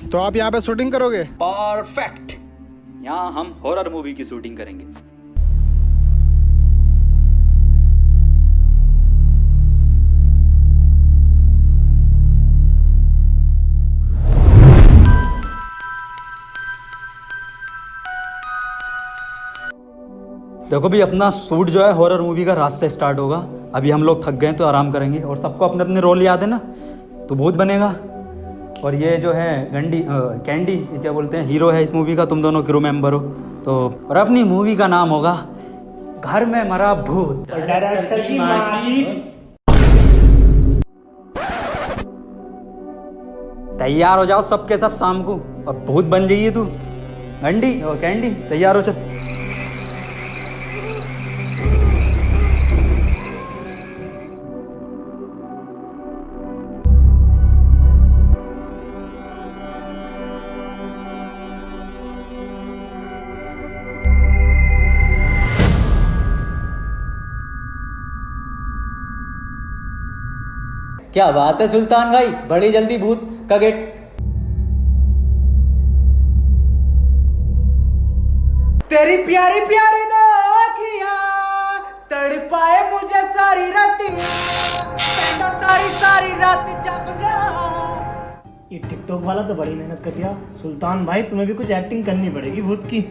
तो आप यहाँ पे शूटिंग करोगे? परफेक्ट। यहाँ हम हॉरर मूवी की शूटिंग करेंगे। देखो भी अपना शूट जो है हॉरर मूवी का रात से स्टार्ट होगा। अभी हम लोग थक गए तो आराम करेंगे और सबको अपने अपने रोल याद है ना, तो भूत बनेगा। और ये जो है कैंडी क्या बोलते हैं, हीरो है इस मूवी का, तुम दोनों क्रू मेंबर हो। तो और अपनी मूवी का नाम होगा घर में मरा भूत। डायरेक्टर की माटी। तैयार हो जाओ सबके सब शाम को और भूत बन जाइए तू। गंडी और कैंडी तैयार हो चल। क्या बात है सुल्तान भाई, बड़ी जल्दी भूत का गेट। तेरी प्यारी प्यारी दो आँखियाँ तड़पाए मुझे सारी रातियाँ, सारी सारी रात जग गया। ये टिकटॉक वाला तो बड़ी मेहनत कर रहा। सुल्तान भाई तुम्हें भी कुछ एक्टिंग करनी पड़ेगी भूत की।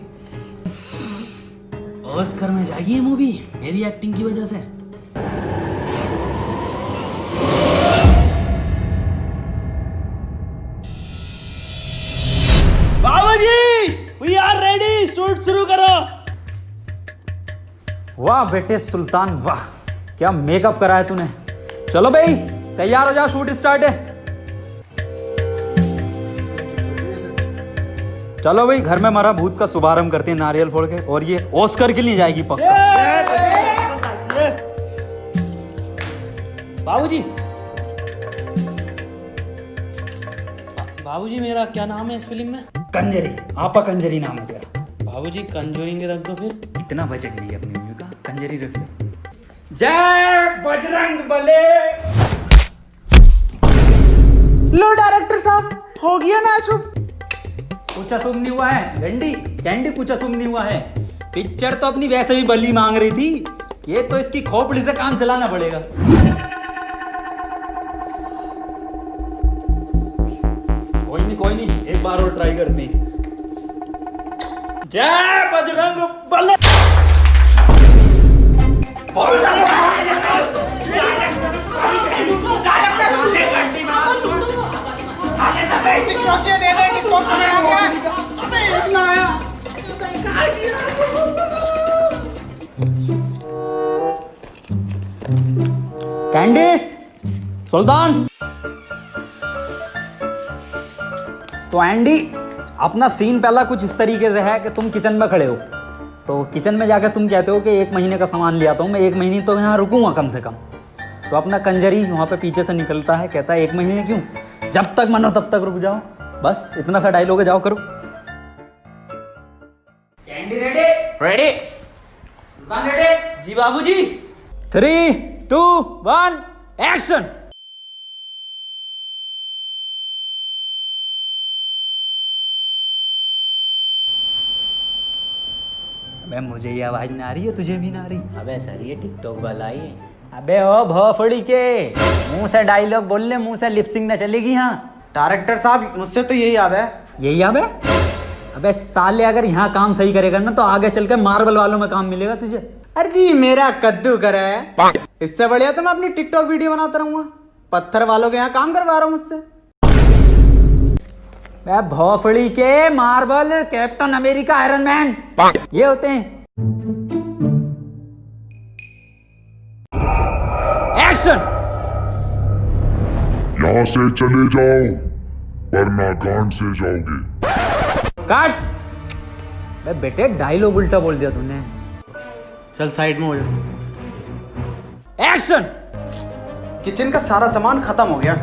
ऑस्कर में जाएगी ये मूवी मेरी एक्टिंग की वजह से। बाबूजी, वी आर रेडी, शूट शुरू करो। वाह बेटे सुल्तान वाह, क्या मेकअप करा है तूने। चलो भाई तैयार हो जाओ, शूट स्टार्ट है। चलो भाई घर में मरा भूत का शुभारंभ करते हैं नारियल फोड़ के, और ये ऑस्कर के लिए जाएगी पक्का। बाबूजी, बाबूजी मेरा क्या नाम है इस फिल्म में? कंजरी, आपा कंजरी नाम है तेरा। बाबूजी कंजूरिंग रख दो फिर। इतना बजट नहीं है अपनी मूवी का, कंजरी रख लो। जय बजरंग बले। लो डायरेक्टर साहब, हो गया ना शुभ? कुछ अशुभ नहीं हुआ है गंडी कैंडी, कुछ अशुभ नहीं हुआ है। पिक्चर तो अपनी वैसे ही बली मांग रही थी, ये तो इसकी खोपड़ी से काम चलाना पड़ेगा। कोई नहीं एक बार और ट्राई करते हैं। जय बजरंग बले। कैंडी, सुल्तान। तो एंडी अपना सीन पहला कुछ इस तरीके से है कि तुम किचन में खड़े हो, तो किचन में जाकर तुम कहते हो कि 1 महीने का सामान ले आता हूँ मैं, 1 महीने तो यहाँ रुकूंगा कम से कम। तो अपना कंजरी वहाँ पे पीछे से निकलता है, कहता है 1 महीने क्यों, जब तक मन हो तब तक रुक जाओ। बस इतना सा डायलॉग है, जाओ करो। Candy ready? रेडी। सुल्तान रेडी? जी बाबूजी। 3, 2, 1 एक्शन। अबे मुझे ये आवाज ना आ रही है, तुझे भी ना आ रही? अबे सर ये टिकटॉक वाला ही है। अबे ओ भोफड़ी के, मुंह से डायलॉग बोल ले, मुंह से लिपसिंग ना चलेगी। हाँ डायरेक्टर साहब मुझसे तो यही याद है। यही याद है? अबे साले अगर यहाँ काम सही करेगा ना तो आगे चल के मार्वल वालों में काम मिलेगा तुझे। अरे जी मेरा कद्दू कर है, इससे बढ़िया तो मैं अपनी टिकटॉक वीडियो बनाता रहूंगा। पत्थर वालों के यहाँ काम करवा रहा हूँ मुझसे। भोफड़ी के Marvel, captain America, iron man ये होते हैं। एक्शन। यहाँ से चले जाओ वरना गांड से जाओगे। काट। बे बेटे डायलॉग उल्टा बोल दिया तूने। चल साइड में हो जा। एक्शन। किचन का सारा सामान खत्म हो गया।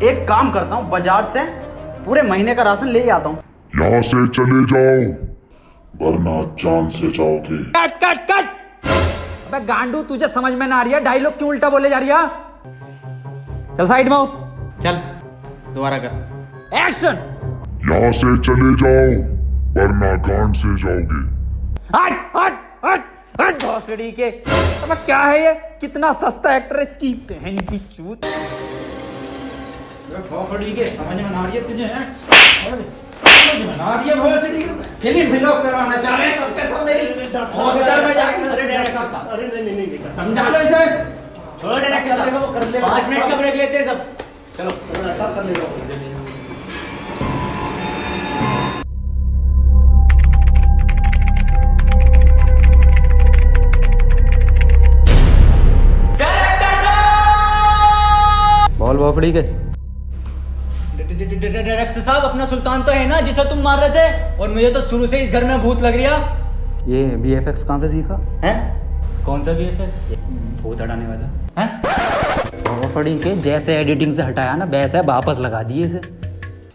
एक काम करता हूँ, बाजार से पूरे महीने का राशन ले आता हूँ। यहाँ से चले जाओ वरना जान से जाओगे। Cut cut cut. अबे गांडू तुझे समझ में ना आ रही है, डायलॉग क्यों उल्टा बोले जा रही है? चल साइड में हो। चल दोबारा कर। एक्शन। यहाँ से चले जाओ वरना गांड से जाओगे। हट हट हट हट भोसड़ी के। अबे क्या है ये? कितना सस्ता एक्टर है इसकी बहन की चूत। भोसड़ी के समझ में ना आ रही है तुझे? समझ में ना आ रही है भोसड़ी के? फिल्म ब्लॉग करवाना चाह रहे हैं सबके सब मेरी हॉस्टल में जाके। अरे डायरेक्टर साहब, अरे नहीं समझा लो इसे। छोड़ डायरेक्टर साहब, 5 मिनट का ब्रेक लेते हैं सब। चलो सब कर लेगा। बोल भोपड़ी के। डायरेक्टर साहब, अपना सुल्तान तो है ना जिसे तुम मार रहे थे, और मुझे तो शुरू से इस घर में भूत लग रहा। ये VFX कहाँ से सीखा है? कौन सा VFX? भूत हटाने वाला है। भोपड़ी के जैसे एडिटिंग से हटाया ना वैसे वापस लगा दिए इसे।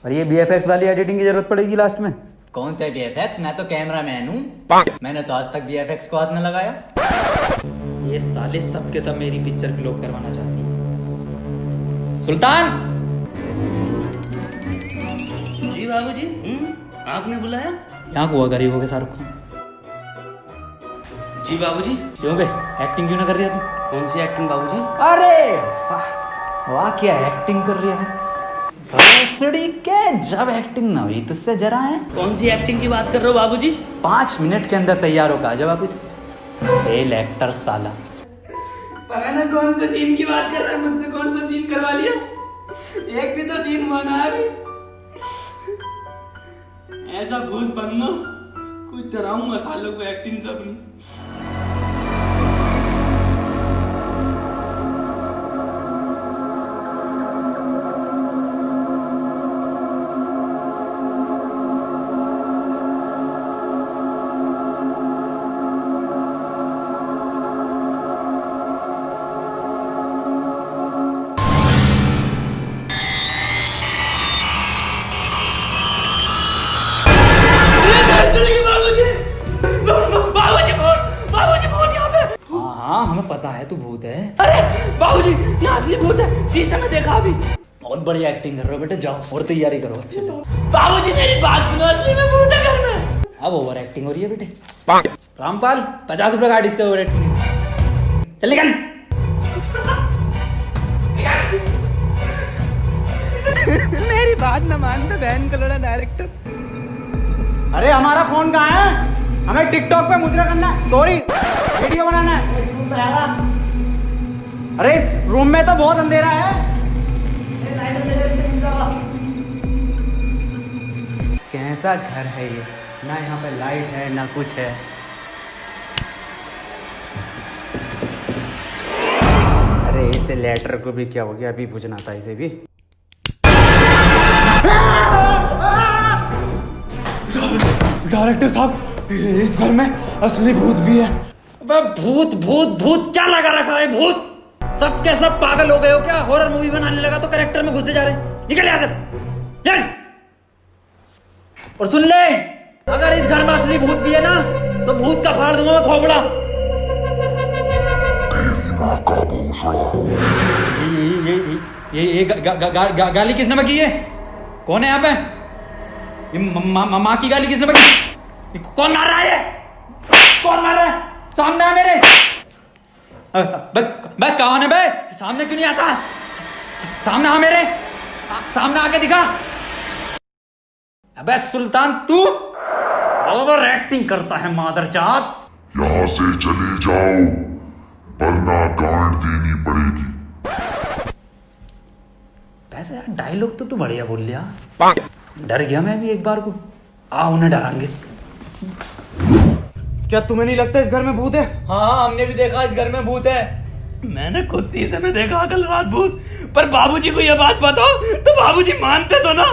और ये VFX वाली एडिटिंग की जरूरत पड़ेगी लास्ट में। कौन सा VFX? मैं तो कैमरा मैन हूँ, मैंने तो आज तक VFX को हाथ न लगाया। ये साले सबके सब मेरी पिक्चर फ्लॉप करवाना चाहती है। सुल्तान जी बाबूजी, आपने बुलाया? यहाँ हुआ गरीबों के शाहरुख खान। जी बाबूजी। क्यों बे एक्टिंग क्यों ना कर रही है तू? कौन सी एक्टिंग बाबूजी? अरे वाह वाह क्या एक्टिंग कर रही है भोसड़ी के। जब एक्टिंग ना हुई तुझसे जरा है। कौन सी एक्टिंग की बात कर रहे हो बाबूजी? 5 मिनट के अंदर तैयार होकर आ जा वापिस। फेल एक्टर साला। पता ना कौन से सीन की बात कर रहा है, मुझसे कौन सा सीन करवा लिया। एक भी तो सीन बना है। ऐसा भूत बनना कुछ डराऊंगा सालों को एक्टिंग से अपनी। हाँ हमें पता है तू भूत है। अरे बाबूजी, ये असली भूत है, शीशे में देखा अभी। बहुत बढ़िया एक्टिंग कर रहे हो बेटे, जाओ और तैयारी करो अच्छे से। बाबूजी मेरी बात सुनो, असली में भूत है घर में। अब ओवर एक्टिंग हो रही है बेटे। रामपाल 50 रुपए काट इसका ओवर एक्टिंग। चल निकल। मेरी बात न मानते बहन का लड़ा डायरेक्टर। अरे हमारा फोन कहाँ है? हमें टिकटॉक पे मुजरा करना है, सॉरी वीडियो बनाना है। अरे इस रूम में तो बहुत अंधेरा है। कैसा घर है ये? ना यहाँ पे लाइट है ना कुछ है। अरे इसे लेटर को भी क्या हो गया, अभी पूछना था इसे भी। डायरेक्टर साहब इस घर में असली भूत भी है। भूत भूत भूत क्या लगा रखा है? भूत सबके सब पागल हो गए हो क्या? हॉरर मूवी बनाने लगा तो कैरेक्टर में घुसे जा रहे हैं। निकल यहाँ से। और सुन ले, अगर इस घर में असली भूत भी है ना तो भूत का फाड़ दूंगा मैं खोपड़ा। ये गाली किसने की है? कौन है यहाँ पे? ये माँ की गाली किसने की? कौन मार रहा है? कौन मार रहा है? सामने आ मेरे। बे कौन है बे? सामने क्यों नहीं आता? सामने आ मेरे, सामने आके दिखा। अबे सुल्तान तू ओवर एक्टिंग करता है मादरजात। यहाँ से चले जाओ वरना गांड देनी पड़ेगी। वैसे यार डायलॉग तो तू बढ़िया बोल लिया। डर गया मैं भी एक बार को। आ उन्हें डरांगे। क्या तुम्हें नहीं लगता इस घर में भूत है? हाँ हमने भी देखा इस घर में भूत है। मैंने खुद शीशे में देखा कल रात भूत। पर बाबूजी को यह बात बताओ तो बाबूजी मानते तो ना।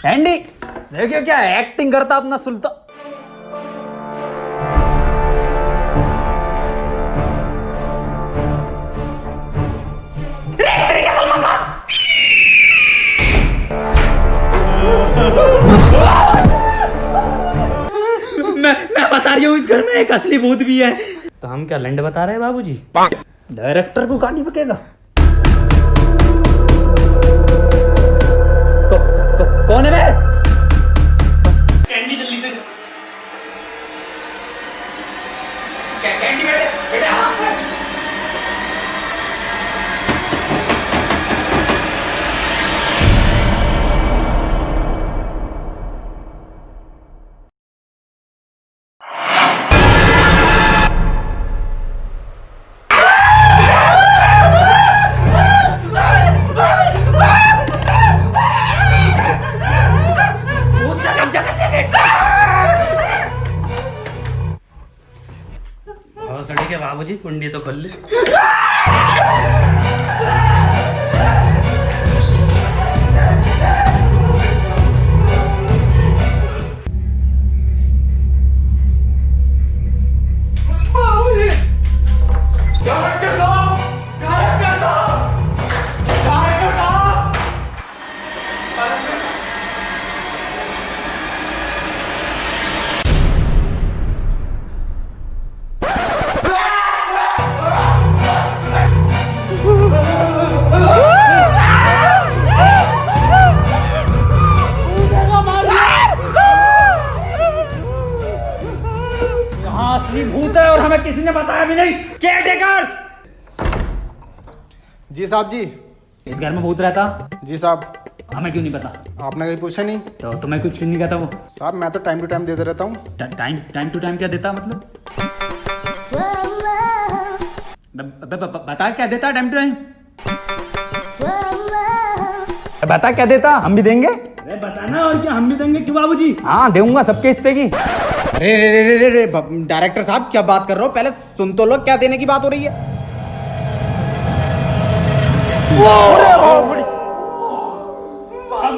एंडी देखिए क्या एक्टिंग करता अपना सुल्तान। मैं बता रही हूँ इस घर में एक असली भूत भी है। तो हम क्या लंड बता रहे हैं बाबूजी? डायरेक्टर को गाली बकेगा। कौन है बे? कैंडी जल्दी से। कैंडी बेटे बेटे आराम से। सड़ी के बाबूजी कुंडी तो खोल ले। असली भूत है और हमें किसी ने बताया भी नहीं। केयरटेकर। जी साहब जी। इस घर में भूत रहता? जी साहब। हमें क्यों नहीं पता? आपने कहीं पूछा नहीं? तो तुम्हें कुछ नहीं कहता वो? साहब मैं तो टाइम टू टाइम देते रहता हूँ। टाइम टू टाइम क्या देता मतलब? बता क्या देता टाइम टू टाइम? बता क्या देता, हम भी देंगे। अरे बताना और क्या, हम भी देंगे क्यों बाबूजी? हाँ दूंगा सबके हिस्से की। अरे रे रे रे रे डायरेक्टर साहब क्या बात कर रहे हो? पहले सुन तो लो, क्या देने की बात हो रही है।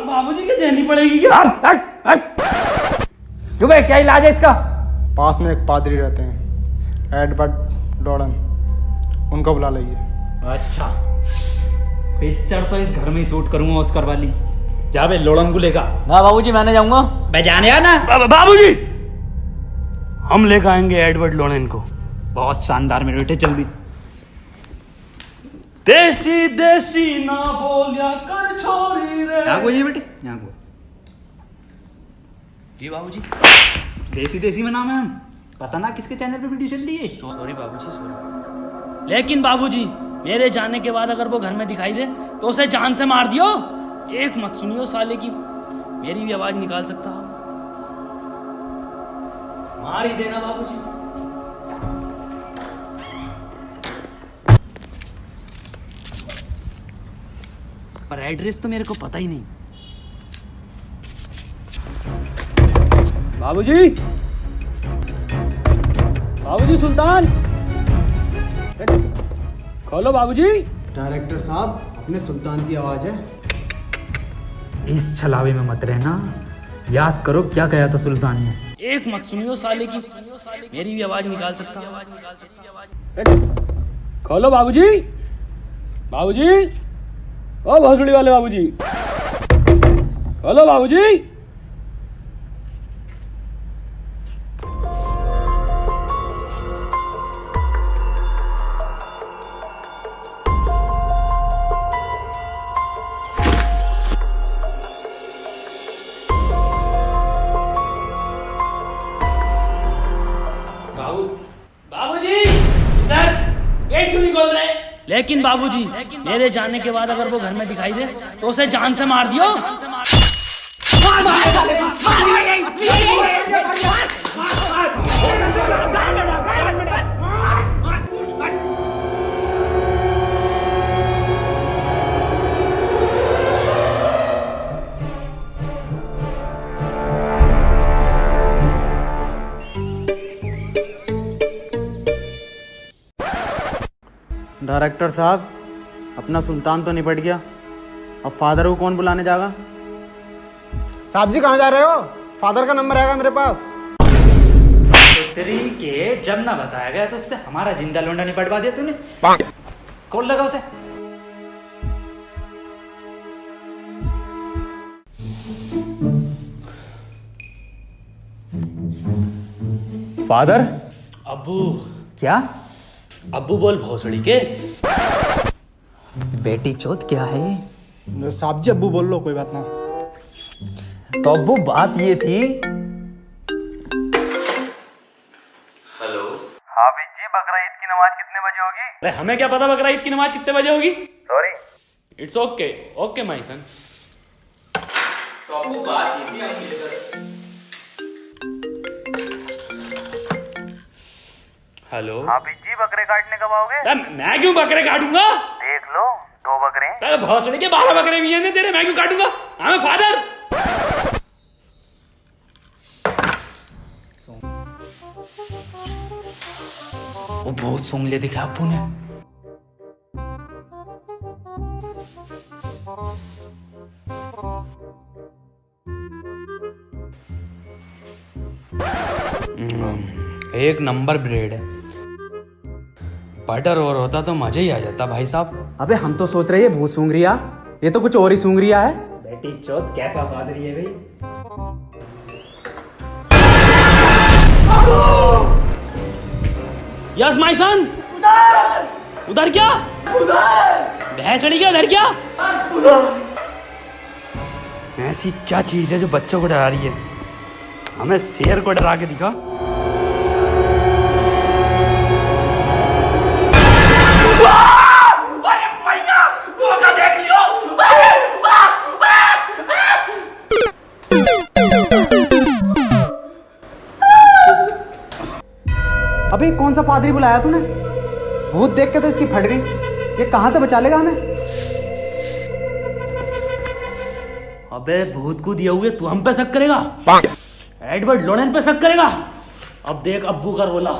बाबूजी की देनी पड़ेगी क्या? क्यों भाई क्या इलाज है इसका? पास में एक पादरी रहते हैं, एडवर्ड डॉर्डन, उनको बुला लीजिए। अच्छा पिक्चर तो इस घर में ही शूट करूंगा ऑस्कर वाली। जा बे लोड़न को लेकर। ना बाबूजी मैं नहीं जाऊंगा। मैं जाने आना। बाबूजी हम लेकर आएंगे एडवर्ड लोनेन को। बहुत शानदार मेरे बेटे, जल्दी। देसी देसी ना बोलिया कर छोरी रे। यहाँ बोलिए बेटे, यहाँ बोल। जी बाबूजी। देसी देसी में नाम है। पता ना किसके चैनल पे वीडियो चल रही है। सॉरी बाबूजी सॉरी। लेकिन बाबूजी मेरे जाने के बाद अगर वो घर में दिखाई दे तो उसे जान से मार दियो। एक मत सुनियो साले की, मेरी भी आवाज निकाल सकता है। मार ही देना बाबूजी। पर एड्रेस तो मेरे को पता ही नहीं। बाबूजी बाबूजी सुल्तान खोलो बाबूजी। डायरेक्टर साहब अपने सुल्तान की आवाज है। इस छलावे में मत रहना, याद करो क्या कहा था सुल्तान ने। एक मत सुनियो साले की, मेरी भी आवाज निकाल सकता है। खोलो बाबूजी। बाबूजी ओ भोसड़ी वाले बाबूजी खोलो बाबूजी। बाबूजी इधर गेट क्यों नहीं खोल रहे? लेकिन बाबूजी मेरे जाने के बाद अगर वो घर में दिखाई दे तो उसे जान से मार दियो। डायरेक्टर साहब अपना सुल्तान तो निपट गया, अब फादर को कौन बुलाने जाएगा? साहब जी कहाँ जा रहे हो? फादर का नंबर आएगा मेरे पास। पुत्री के जब ना बताया गया तो उससे हमारा जिंदा लोंडा नहीं पटवा दिया तूने। कॉल लगा उसे। फादर। अब्बू। क्या? अब्बू बोल भोसड़ी के। बेटी चौथ क्या है ये? साहब जी अब्बू बोल लो, कोई बात ना। तो अब्बू बात ये थी। हेलो। हाँ जी, बकरा ईद की नमाज कितने बजे होगी? अरे हमें क्या पता बकरा ईद की नमाज कितने बजे होगी? Sorry. It's okay, okay my son. तो आपको बात ये थी हम हेलो। हाँ जी, बकरे काटने कब आओगे? अरे मैं क्यों बकरे काटूंगा? देख लो, 2 बकरे। अरे भोसड़ी के 12 बकरे भी हैं तेरे, मैं क्यों काटूंगा? हाँ मैं फादर। वो बहुत सूंघले दिखा अब्बू ने। एक नंबर ब्रेड है। बटर और होता तो मजा ही आ जाता भाई साहब। अबे हम तो सोच रहे हैं भूत सूंघ रिया, ये तो कुछ और ही सूंघ रिया है। बेटी चौथ कैसा पादरी है भाई? Yes my son. उधर क्या? भैंसड़ी क्या? उधर क्या? ऐसी क्या चीज है जो बच्चों को डरा रही है? हमें शेर को डरा के दिखा। अबे कौन सा पादरी बुलाया तूने? भूत देख के तो इसकी फट गई। ये कहां से बचा लेगा हमें? अबे भूत को दिए हुए तू हम पे शक करेगा? एडवर्ड लोरेन पे शक करेगा? अब देख अब्बू का रोला।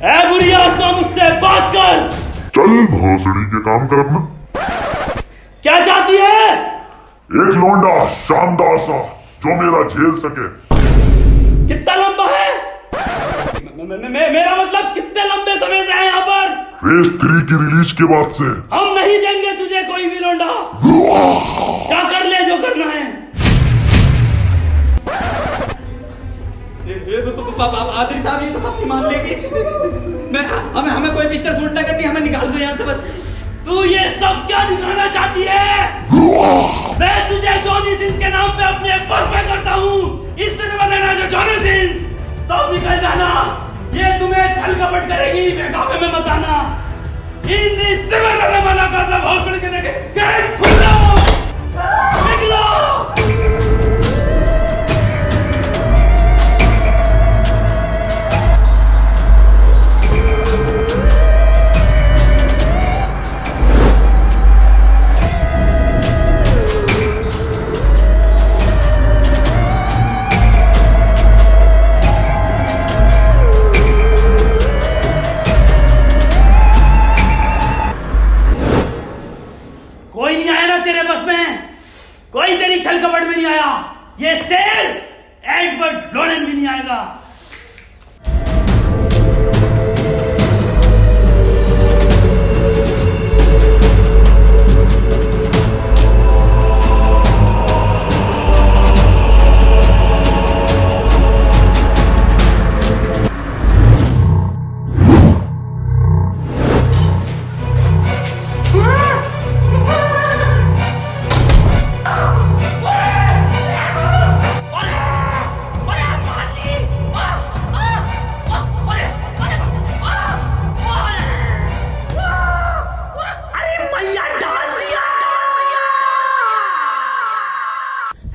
ए बुरी आत्मा, मुझसे बात कर। चल भोसड़ी के काम कर अपना। क्या चाहती है? एक लौंडा शानदार सा जो मेरा झेल सके। कितना लंबा है? मेरा मतलब कितने लंबे समय से है यहाँ पर? रेस 3 की रिलीज के बाद से। हम नहीं देंगे तुझे कोई भी लौंडा। क्या कर ले जो करना है। आदरी साहब ये तो सबकी मान लेगी। हमें कोई पिक्चर शूट ना करनी, हमें निकाल दो यहाँ से बस। तू ये सब क्या दिखाना चाहती है? मैं तुझे जॉनी सिंस के नाम पे अपने बस में करता हूँ। इस तरह बताना जो जॉनी सिंस सब निकल जाना। ये तुम्हें छल कपट करेगी, बेकाबे में मत आना। इन दिस सिमिलर मना का सब हॉस्टल के देखे गेट खुलो, निकलो। कोई नहीं आया ना तेरे बस में, कोई तेरी छल कपट में नहीं आया। ये शेर एडवर्ड लोरेन भी नहीं आएगा।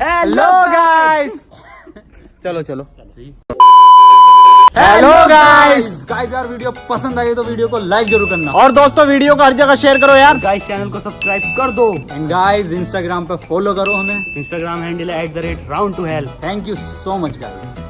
Hello guys. चलो चलो। Hello guys. गाइस यार वीडियो पसंद आई तो वीडियो को लाइक जरूर करना, और दोस्तों वीडियो को हर जगह शेयर करो यार। गाइस चैनल को सब्सक्राइब कर दो। एंड गाइस इंस्टाग्राम पे फॉलो करो हमें। इंस्टाग्राम हैंडल है @round2hell। Thank you so much guys.